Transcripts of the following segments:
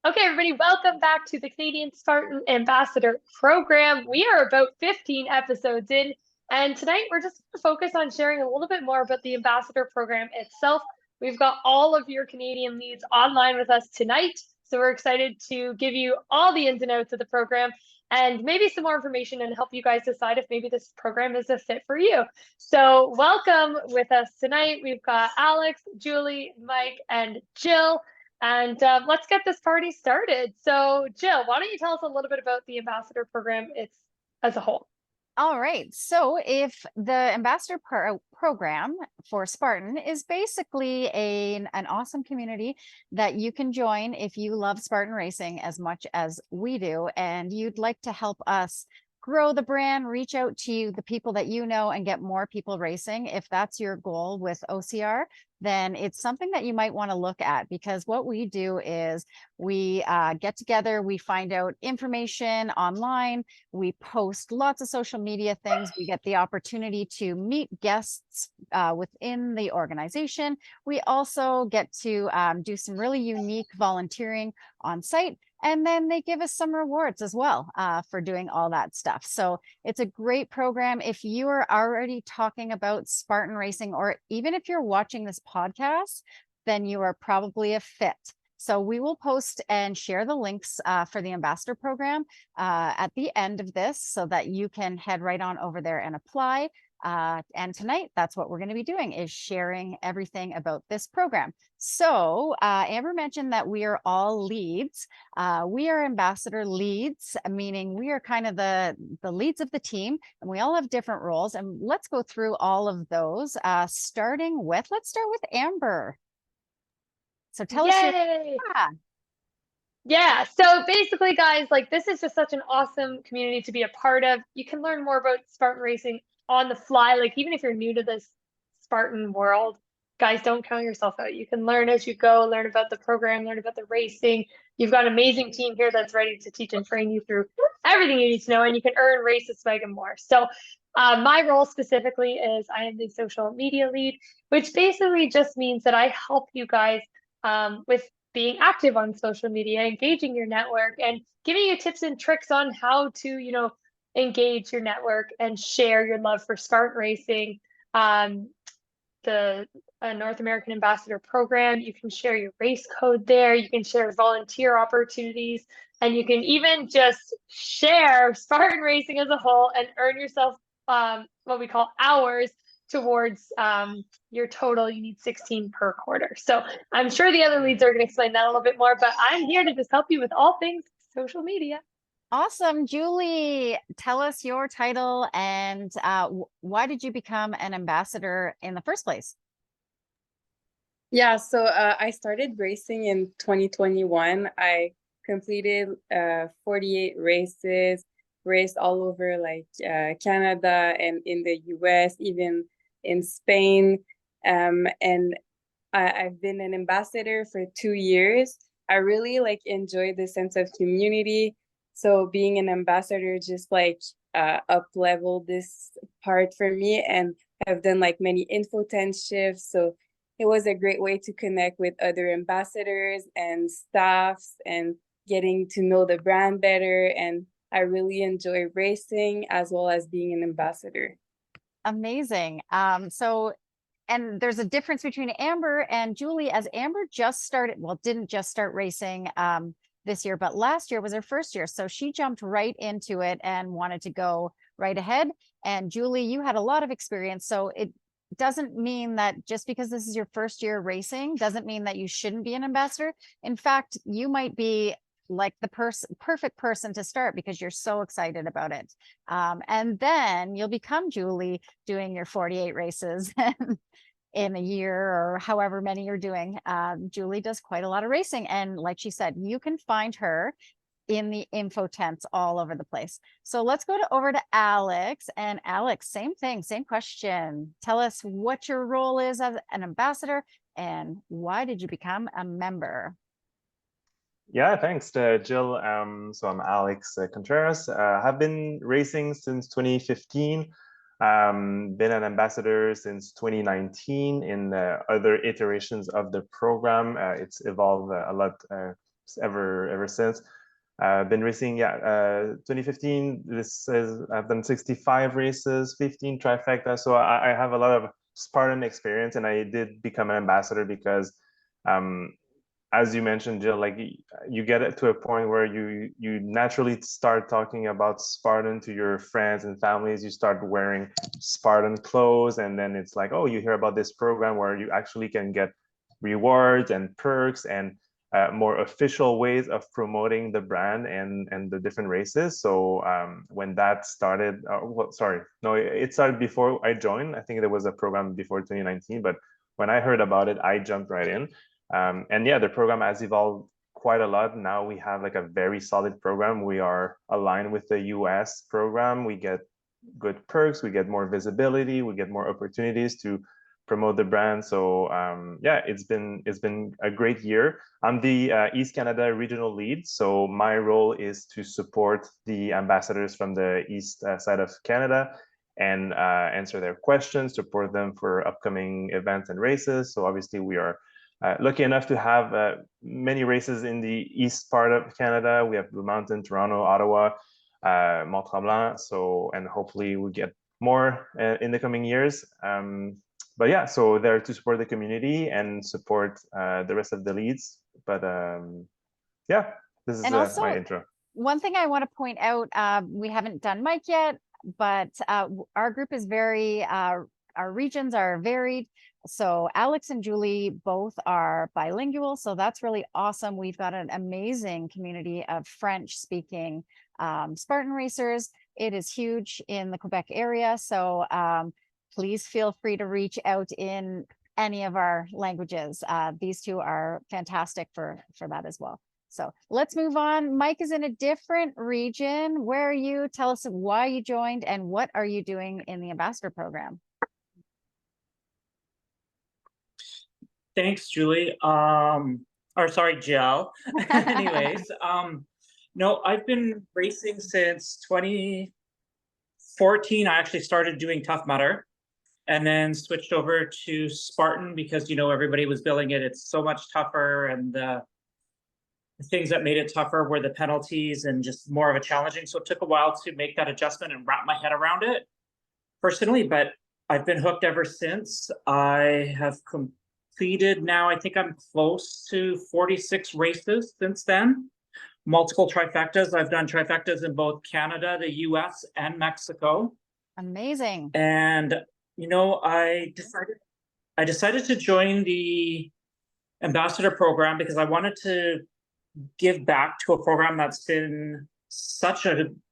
Okay, everybody, welcome back to the Canadian Spartan Ambassador Program. We are about 15 episodes in, and tonight we're just going to focus on sharing a little bit more about the Ambassador Program itself. We've got all of your Canadian leads online with us tonight, so we're excited to give you all the ins and outs of the program and maybe some more information and help you guys decide if maybe this program is a fit for you. So welcome with us tonight. We've got Alex, Julie, Mike, and Jill. And let's get this party started. So, Jill, why don't you tell us a little bit about the Ambassador Program as a whole? All right. So if the Ambassador Program for Spartan is basically an awesome community that you can join if you love Spartan Racing as much as we do, and you'd like to help us grow the brand, reach out to the people that you know and get more people racing. If that's your goal with OCR, then it's something that you might want to look at, because what we do is we get together, we find out information online, we post lots of social media things, we get the opportunity to meet guests within the organization. We also get to do some really unique volunteering on site. And then they give us some rewards as well for doing all that stuff. So it's a great program. If you are already talking about Spartan Racing, or even if you're watching this podcast, then you are probably a fit. So we will post and share the links for the Ambassador Program at the end of this so that you can head right on over there and apply. And tonight, that's what we're going to be doing, is sharing everything about this program. So Amber mentioned that we are all leads. We are ambassador leads, meaning we are kind of the leads of the team, and we all have different roles. And let's go through all of those, let's start with Amber. So tell us your, Yeah, so basically, guys, like, this is just such an awesome community to be a part of. You can learn more about Spartan Racing on the fly. Like, even if you're new to this Spartan world, guys, don't count yourself out. You can learn as you go, learn about the program, learn about the racing. You've got an amazing team here that's ready to teach and train you through everything you need to know, and you can earn races, swag, and more. So my role specifically is I am the social media lead, which basically just means that I help you guys with being active on social media, engaging your network, and giving you tips and tricks on how to, engage your network and share your love for Spartan Racing, the North American Ambassador Program. You can share your race code there. You can share volunteer opportunities, and you can even just share Spartan Racing as a whole and earn yourself what we call hours towards your total. You need 16 per quarter. So I'm sure the other leads are going to explain that a little bit more, but I'm here to just help you with all things social media. Awesome. Julie, tell us your title and why did you become an ambassador in the first place? Yeah, so I started racing in 2021. I completed 48 races, raced all over like Canada and in the US, even in Spain. And I've been an ambassador for 2 years. I really enjoy the sense of community. So being an ambassador just up leveled this part for me, and I've done many infotentships. So it was a great way to connect with other ambassadors and staffs and getting to know the brand better. And I really enjoy racing as well as being an ambassador. Amazing. And there's a difference between Amber and Julie, as Amber didn't just start racing this year, but last year was her first year. So she jumped right into it and wanted to go right ahead. And Julie, you had a lot of experience. So it doesn't mean that just because this is your first year racing doesn't mean that you shouldn't be an ambassador. In fact, you might be like the perfect person to start because you're so excited about it. And then you'll become Julie doing your 48 races in a year or however many you're doing. Julie does quite a lot of racing. And like she said, you can find her in the info tents all over the place. So let's go over to Alex. And Alex, same thing, same question. Tell us what your role is as an ambassador and why did you become a member? Yeah, thanks, Jill. So I'm Alex Contreras. Have been racing since 2015. Been an ambassador since 2019 in other iterations of the program. It's evolved a lot ever since. Been racing, 2015. I've done 65 races, 15 trifecta. So I have a lot of Spartan experience, and I did become an ambassador because, as you mentioned, Jill, like you get it to a point where you naturally start talking about Spartan to your friends and families. You start wearing Spartan clothes, and then it's like, oh, you hear about this program where you actually can get rewards and perks and more official ways of promoting the brand and the different races. So when that started, it started before I joined. I think there was a program before 2019, but when I heard about it, I jumped right in. And yeah, the program has evolved quite a lot. Now we have like a very solid program. We are aligned with the US program. We get good perks, we get more visibility, we get more opportunities to promote the brand. So yeah, it's been a great year. I'm the East Canada regional lead. So my role is to support the ambassadors from the east side of Canada and answer their questions, support them for upcoming events and races. So obviously we are lucky enough to have many races in the east part of Canada. We have Blue Mountain, Toronto, Ottawa, Mont-Tremblant. So, and hopefully we get more in the coming years. But yeah, so there to support the community and support the rest of the leads. But yeah, this is my intro. One thing I want to point out, we haven't done Mike yet, but our group is very, our regions are varied. So Alex and Julie both are bilingual. So that's really awesome. We've got an amazing community of French speaking Spartan racers. It is huge in the Quebec area. So please feel free to reach out in any of our languages. These two are fantastic for that as well. So let's move on. Mike is in a different region. Where are you? Tell us why you joined and what are you doing in the ambassador program? Thanks, Julie. Or sorry, Jill. Anyways, no, I've been racing since 2014. I actually started doing Tough Mudder and then switched over to Spartan because, you know, everybody was billing it. It's so much tougher. And the things that made it tougher were the penalties and just more of a challenging. So it took a while to make that adjustment and wrap my head around it personally, but I've been hooked ever since. I have completed now, I think I'm close to 46 races since then. Multiple trifectas. I've done trifectas in both Canada, the US, and Mexico. Amazing. And, you know, I decided to join the ambassador program because I wanted to give back to a program that's been such an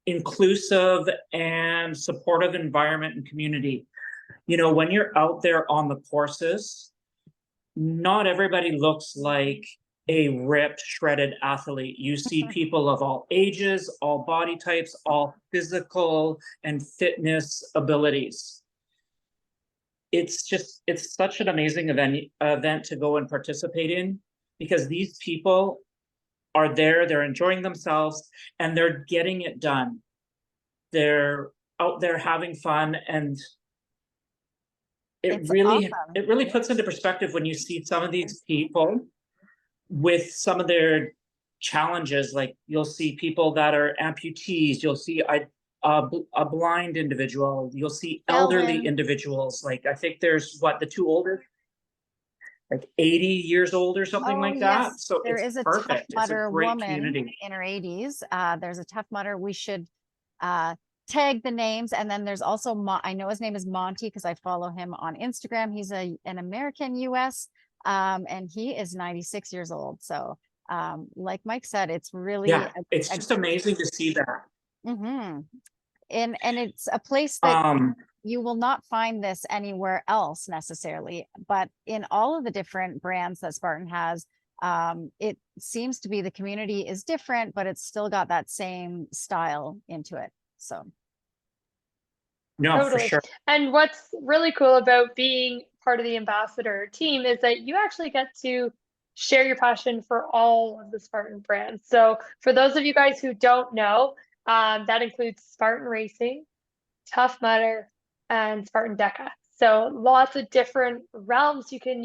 inclusive and supportive environment and community. You know, when you're out there on the courses, not everybody looks like a ripped, shredded athlete. You see people of all ages, all body types, all physical and fitness abilities. It's such an amazing event to go and participate in because these people are there, they're enjoying themselves, and they're getting it done. They're out there having fun, and it really puts into perspective when you see some of these people with some of their challenges. Like you'll see people that are amputees, you'll see a blind individual, you'll see elderly individuals. Like I think there's the two older, like 80 years old or something like that. So there is a Tough Mudder woman community in her 80s. There's a Tough Mudder. We should tag the names. And then there's also, I know his name is Monty because I follow him on Instagram. He's an American US, and he is 96 years old. So like Mike said, it's really, it's just amazing to see that. Mm-hmm. And it's a place that you will not find this anywhere else necessarily, but in all of the different brands that Spartan has, it seems to be the community is different, but it's still got that same style into it. So. No, totally. for sure. And what's really cool about being part of the ambassador team is that you actually get to share your passion for all of the Spartan brands. So for those of you guys who don't know, that includes Spartan Racing, Tough Mudder, and Spartan Deca. So lots of different realms you can,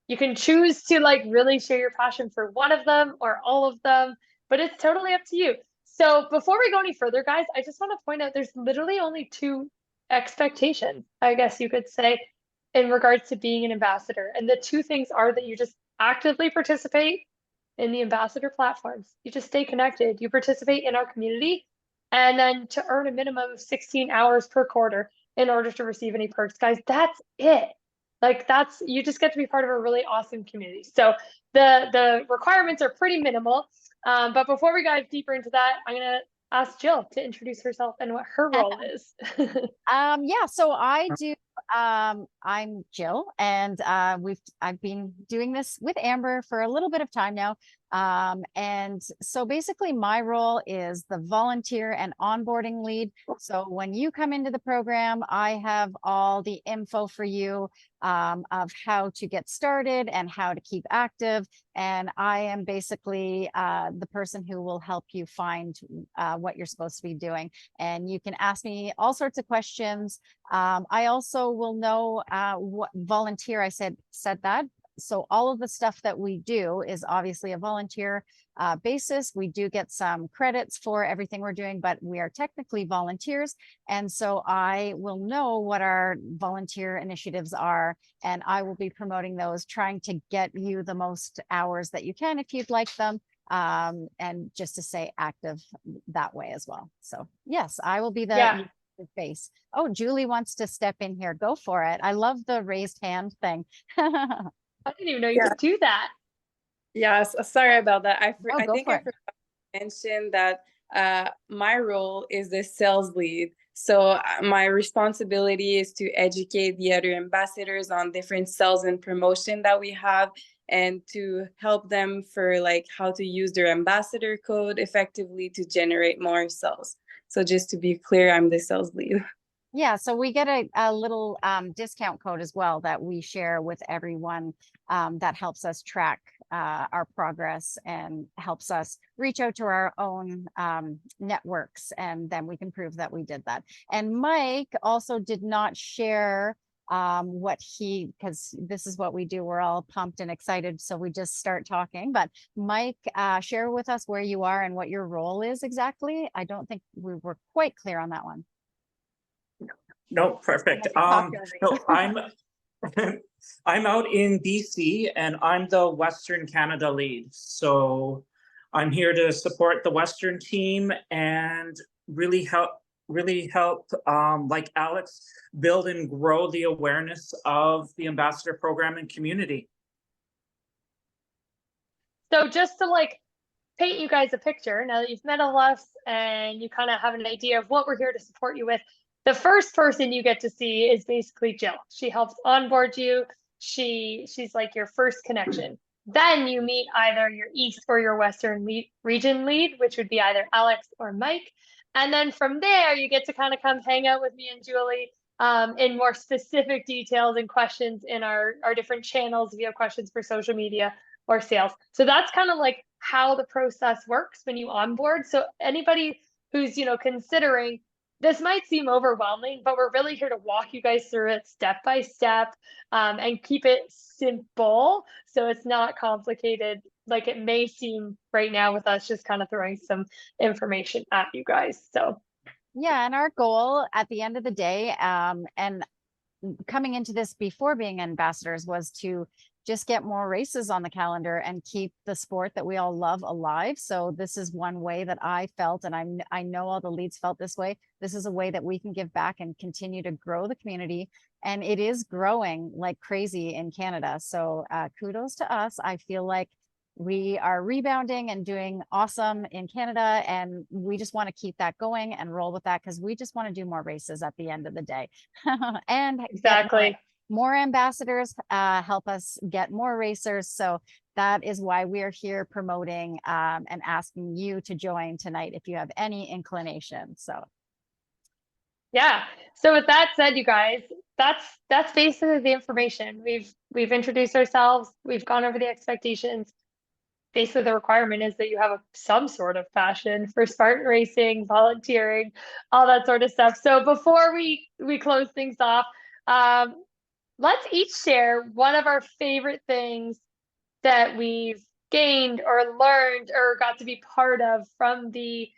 You can choose to like really share your passion for one of them or all of them, but it's totally up to you. So before we go any further, guys, I just want to point out there's literally only two expectations, I guess you could say, in regards to being an ambassador. And the two things are that you just actively participate in the ambassador platforms. You just stay connected, you participate in our community, and then to earn a minimum of 16 hours per quarter in order to receive any perks. Guys, that's it. Like that's, you just get to be part of a really awesome community. So the requirements are pretty minimal. But before we dive deeper into that, I'm gonna ask Jill to introduce herself and what her role is. Yeah, so I do I'm Jill, and I've been doing this with Amber for a little bit of time now. And so basically my role is the volunteer and onboarding lead. So when you come into the program, I have all the info for you of how to get started and how to keep active. And I am basically the person who will help you find what you're supposed to be doing. And you can ask me all sorts of questions. I also will know what volunteer, I said that. So all of the stuff that we do is obviously a volunteer basis. We do get some credits for everything we're doing, but we are technically volunteers. And so I will know what our volunteer initiatives are, and I will be promoting those, trying to get you the most hours that you can if you'd like them. And just to stay active that way as well. So yes, I will be the face. Oh, Julie wants to step in here. Go for it. I love the raised hand thing. I didn't even know you could do that. Yes, sorry about that. I think I forgot to mention that my role is the sales lead. So my responsibility is to educate the other ambassadors on different sales and promotion that we have, and to help them for like how to use their ambassador code effectively to generate more sales. So just to be clear, I'm the sales lead. Yeah, so we get a little discount code as well that we share with everyone that helps us track our progress and helps us reach out to our own networks, and then we can prove that we did that. And Mike also did not share because this is what we do. We're all pumped and excited, so we just start talking. But Mike, share with us where you are and what your role is exactly. I don't think we were quite clear on that one. No, perfect. No, I'm out in BC, and I'm the Western Canada lead. So I'm here to support the Western team and really help like Alex, build and grow the awareness of the ambassador program and community. So just to like paint you guys a picture, now that you've met all of us and you kind of have an idea of what we're here to support you with, the first person you get to see is basically Jill. She helps onboard you. She's like your first connection. Then you meet either your East or your Western region lead, which would be either Alex or Mike. And then from there, you get to kind of come hang out with me and Julie in more specific details and questions in our different channels if you have questions for social media or sales. So that's kind of like how the process works when you onboard. So anybody who's, considering, this might seem overwhelming, but we're really here to walk you guys through it step by step and keep it simple so it's not complicated like it may seem right now with us just kind of throwing some information at you guys. So yeah, and our goal at the end of the day, and coming into this before being ambassadors, was to just get more races on the calendar and keep the sport that we all love alive. So this is one way that I felt, and I know all the leads felt this way. This is a way that we can give back and continue to grow the community. And it is growing like crazy in Canada. So kudos to us. I feel like we are rebounding and doing awesome in Canada, and we just want to keep that going and roll with that, because we just want to do more races at the end of the day. And exactly. More ambassadors help us get more racers. So that is why we're here promoting and asking you to join tonight if you have any inclination. So yeah. So with that said, you guys, that's basically the information. We've introduced ourselves. We've gone over the expectations. Basically, the requirement is that you have some sort of passion for Spartan racing, volunteering, all that sort of stuff. So before we close things off, let's each share one of our favorite things that we've gained or learned or got to be part of from the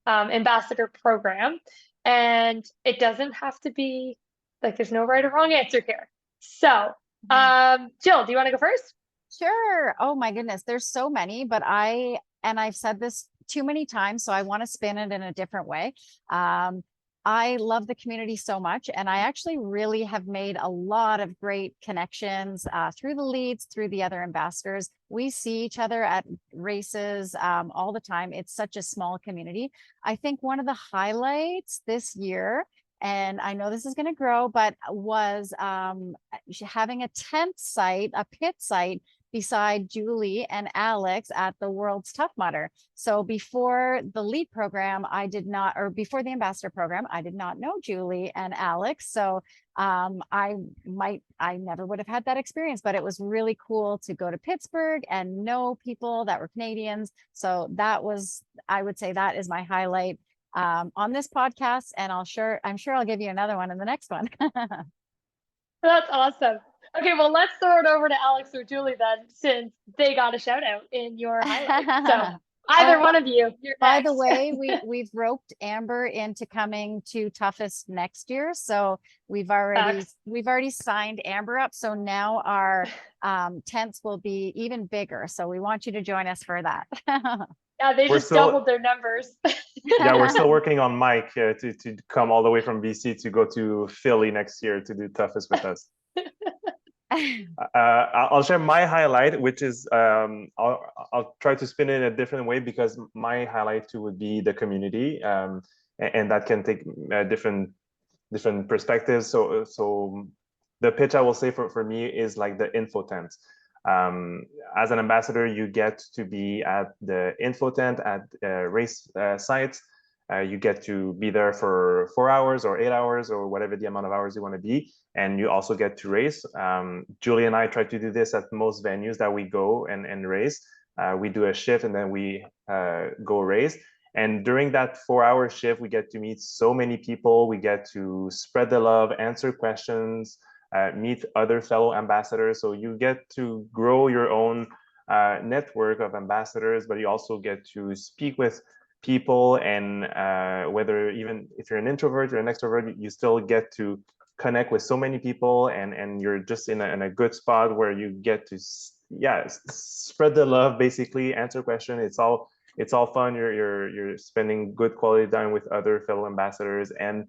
ambassador program. And it doesn't have to be like there's no right or wrong answer here. So, Jill, do you want to go first? Sure. Oh my goodness, there's so many, but I've said this too many times, so I want to spin it in a different way. I love the community so much, and I actually really have made a lot of great connections through the leads, through the other ambassadors. We see each other at races all the time. It's such a small community. I think one of the highlights this year, and I know this is going to grow, but was having a tent site, a pit site beside Julie and Alex at the World's Tough Mudder. So before the lead program, I did not, or before the ambassador program, I did not know Julie and Alex. So I never would have had that experience, but it was really cool to go to Pittsburgh and know people that were Canadians. So that was, I would say that is my highlight on this podcast. And I'm sure I'll give you another one in the next one. That's awesome. Okay, well, let's throw it over to Alex or Julie then, since they got a shout out in your highlight. So either one of you. You're By the next. way, we've roped Amber into coming to Toughest next year. So we've already signed Amber up. So now our tents will be even bigger. So we want you to join us for that. Yeah, they just doubled their numbers. Yeah, we're still working on Mike to come all the way from BC to go to Philly next year to do Toughest with us. I'll share my highlight, which is I'll try to spin it in a different way, because my highlight too would be the community, and that can take different perspectives. So the pitch I will say for me is like the info tent. As an ambassador, you get to be at the info tent at race sites. You get to be there for 4 hours or 8 hours or whatever the amount of hours you want to be. And you also get to race. Julie and I try to do this at most venues that we go and race. We do a shift and then we go race. And during that 4-hour shift, we get to meet so many people. We get to spread the love, answer questions, meet other fellow ambassadors. So you get to grow your own network of ambassadors, but you also get to speak with people, and whether even if you're an introvert or an extrovert, you still get to connect with so many people, and you're just in a good spot where you get to spread the love, basically answer questions. It's all fun. You're spending good quality time with other fellow ambassadors and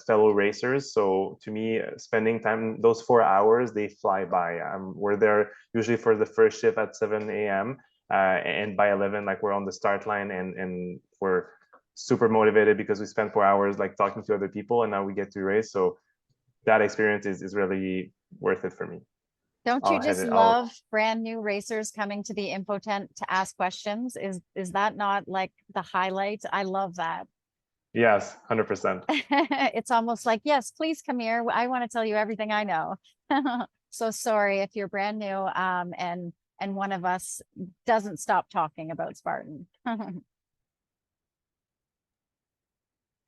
fellow racers. So to me, spending time, those 4 hours, they fly by. We're there usually for the first shift at 7 a.m. And by 11, like, we're on the start line, and we're super motivated because we spent 4 hours like talking to other people, and now we get to race. So that experience is really worth it for me. Don't you just love brand new racers coming to the info tent to ask questions? Is that not like the highlight? I love that. Yes, 100%. It's almost like, yes, please come here. I want to tell you everything I know. So sorry if you're brand new and one of us doesn't stop talking about Spartan.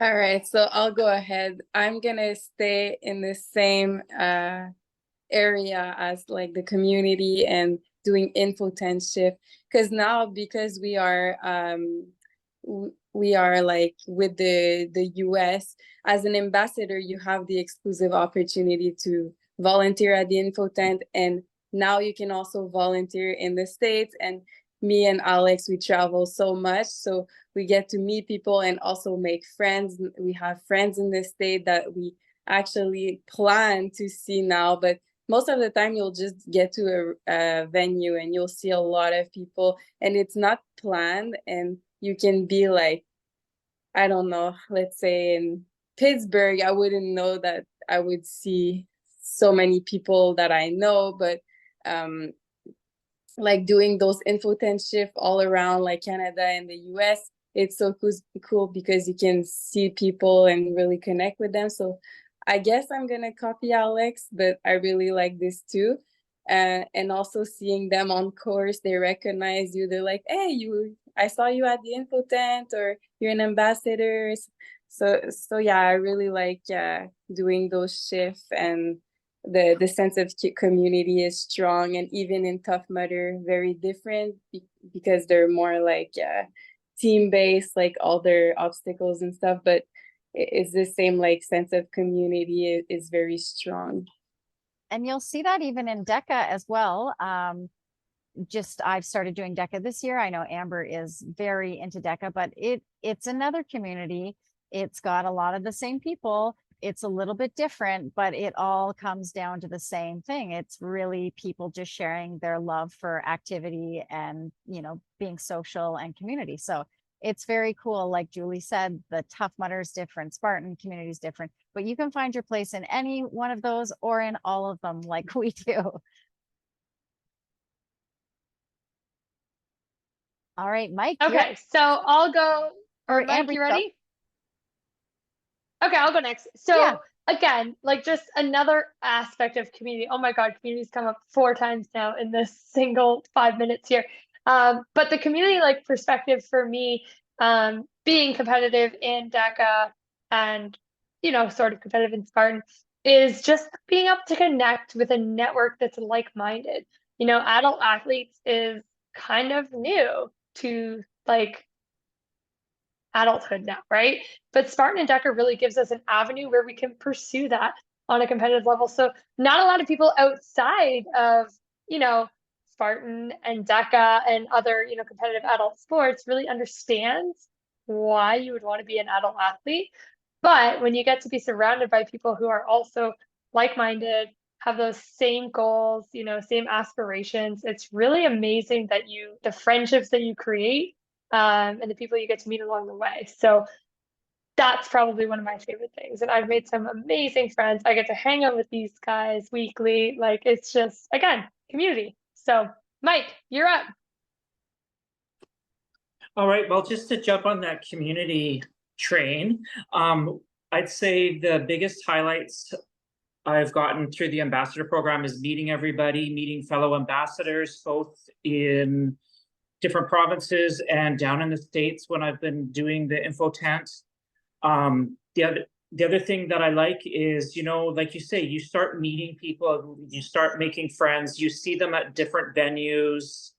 All right, so I'll go ahead. I'm gonna stay in the same area as like the community and doing info tent shift, because now, because we are like with the US, as an ambassador, you have the exclusive opportunity to volunteer at the info tent, and now you can also volunteer in the States. And me and Alex, we travel so much, so we get to meet people and also make friends. We have friends in the state that we actually plan to see now, but most of the time you'll just get to a venue and you'll see a lot of people, and it's not planned, and you can be like, I don't know, let's say in Pittsburgh, I wouldn't know that I would see so many people that I know, but like doing those info tent shift all around like Canada and the US, it's so cool because you can see people and really connect with them. So I guess I'm gonna copy Alex, but I really like this too. And also seeing them on course, they recognize you. They're like, hey, I saw you at the info tent, or you're an ambassador. So yeah, I really like doing those shifts, and the sense of community is strong, and even in Tough Mudder, very different because they're more like team based, like all their obstacles and stuff. But it's the same like sense of community is very strong. And you'll see that even in DECA as well. I've started doing DECA this year. I know Amber is very into DECA, but it's another community. It's got a lot of the same people. It's a little bit different, but it all comes down to the same thing. It's really people just sharing their love for activity and, you know, being social and community. So it's very cool. Like Julie said, the Tough Mudder is different, Spartan community is different, but you can find your place in any one of those or in all of them like we do. All right, Mike. Okay, so I'll go. Or Mike, Amber, you ready? Okay, I'll go next. So Yeah. again, like just another aspect of community. Oh my God, community's come up 4 times now in this single 5 minutes here. But the community like perspective for me, being competitive in DECA and, you know, sort of competitive in Spartan, is just being able to connect with a network that's like-minded. You know, adult athletes is kind of new to like adulthood now, right? But Spartan and DECA really gives us an avenue where we can pursue that on a competitive level. So not a lot of people outside of, you know, Spartan and DECA and other, you know, competitive adult sports really understands why you would want to be an adult athlete. But when you get to be surrounded by people who are also like-minded, have those same goals, you know, same aspirations, it's really amazing that the friendships that you create and the people you get to meet along the way. So that's probably one of my favorite things. And I've made some amazing friends. I get to hang out with these guys weekly. Like it's just, again, community. So Mike, you're up. All right, well, just to jump on that community train, I'd say the biggest highlights I've gotten through the ambassador program is meeting everybody, meeting fellow ambassadors, both in different provinces and down in the States when I've been doing the info tent. The other thing that I like is, you know, like you say, you start meeting people, you start making friends, you see them at different venues,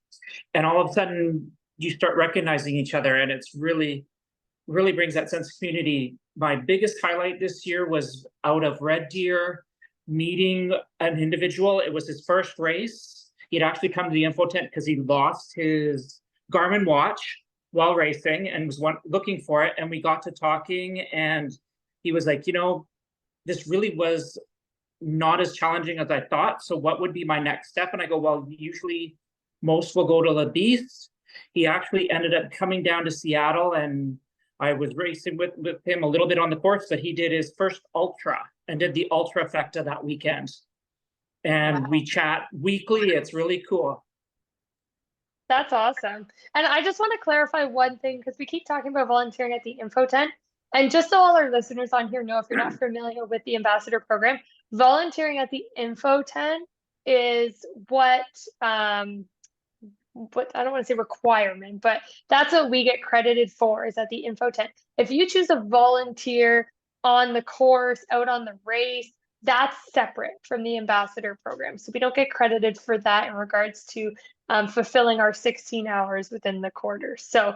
and all of a sudden you start recognizing each other, and it's really brings that sense of community. My biggest highlight this year was out of Red Deer, meeting an individual. It was his first race. He'd actually come to the info tent because he lost his Garmin watch while racing and was looking for it. And we got to talking, and he was like, you know, this really was not as challenging as I thought. So what would be my next step? And I go, well, usually most will go to La Beast. He actually ended up coming down to Seattle, and I was racing with him a little bit on the course, but he did his first ultra and did the ultra fecta that weekend. And Wow. we chat weekly. It's really cool. That's awesome. And I just want to clarify one thing, because we keep talking about volunteering at the info tent. And just so all our listeners on here know, if you're not familiar with the ambassador program, volunteering at the info tent is what I don't want to say requirement, but that's what we get credited for, is at the info tent. If you choose to volunteer on the course, out on the race, that's separate from the ambassador program. So we don't get credited for that in regards to fulfilling our 16 hours within the quarter. So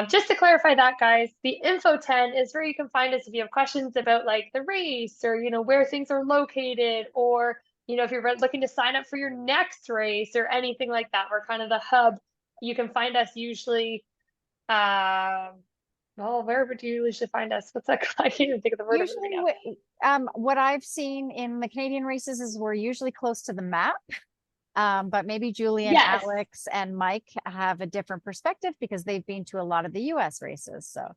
just to clarify that, guys, the info tent is where you can find us if you have questions about like the race, or, you know, where things are located, or, you know, if you're looking to sign up for your next race or anything like that. We're kind of the hub. You can find us usually, well, where would you usually find us? What's that? I can't even think of the word. Usually, what I've seen in the Canadian races is we're usually close to the map. But maybe Julie and Yes. Alex and Mike have a different perspective because they've been to a lot of the US races. So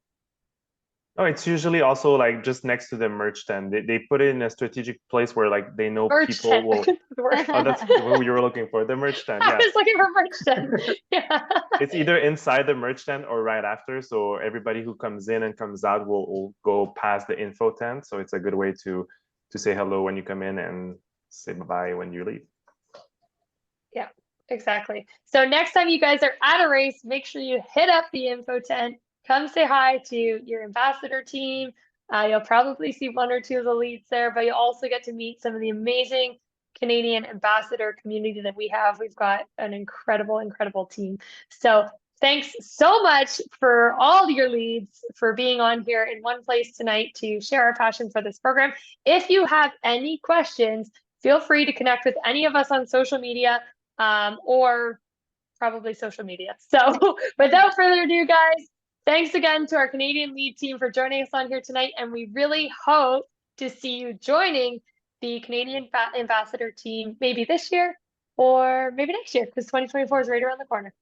Oh, it's usually also like just next to the merch tent. They put it in a strategic place where like they know Merch people tent. will. Oh, that's what you were looking for. The merch tent. I Yeah. was looking for merch tent. Yeah. It's either inside the merch tent or right after. So everybody who comes in and comes out will go past the info tent. So it's a good way to say hello when you come in and say bye when you leave. Yeah, exactly. So next time you guys are at a race, make sure you hit up the info tent. Come say hi to your ambassador team. You'll probably see 1 or 2 of the leads there, but you'll also get to meet some of the amazing Canadian Ambassador community that we have. We've got an incredible, incredible team. So thanks so much for all your leads, for being on here in one place tonight to share our passion for this program. If you have any questions, feel free to connect with any of us on social media, or probably social media. So without further ado, guys, thanks again to our Canadian lead team for joining us on here tonight. And we really hope to see you joining the Canadian Ambassador team maybe this year or maybe next year, because 2024 is right around the corner.